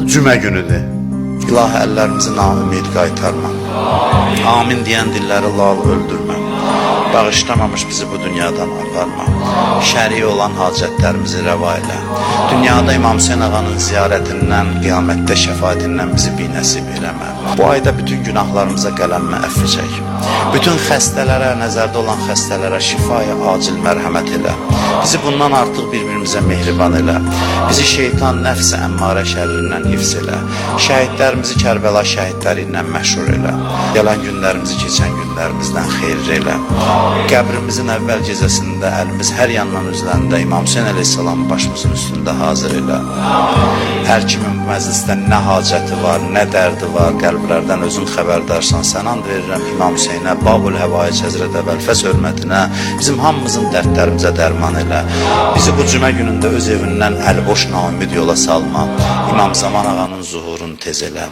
Cümə günüdür. İlahi, əllərimizi naümid qaytarma. Amin deyən dilləri lal öldürmə. Bağışlamamış bizi bu dünyadan aparma. Şəri olan hacətlərimizi rəva elə. Dünyada İmam Hüseyn ağanın ziyarətindən, qiyamətdə şəfaətindən bizi binəsib eləmə. Bu ayda bütün günahlarımıza qələmmə əfv çək. Bütün xəstələrə, nəzərdə olan xəstələrə şifaya acil mərhəmət elə. Bizi bundan artıq bir-birimizə mehriban elə. Bizi şeytan, nəfs-i əmmarə şərrindən hifz elə. Şəhidlərimizi Kərbəla şəhidlərindən məşhur elə. Gələn günlərimizi keçən günlərimizdən xeyir elə. Qəbrimizin əvvəl gecəsində əlimiz hər yandan üzlərində İmam Hüseyn əleyhissalam başımızın üstündə hazır elə. Hər kimin məclisdə nə hacəti var, nə dərdi var, qəlblərdən özün xəbərdarsan. Sən and verirəm İmam Hüseynə, Babul Həvaic Həzrət Əbəlfəs hörmətinə, bizim hamımızın dərdlərimizə dərman elə. Bizi bu cümə günündə öz evindən əlboş naümid yola salma. İmam Zaman ağanın zuhurunu tez elə.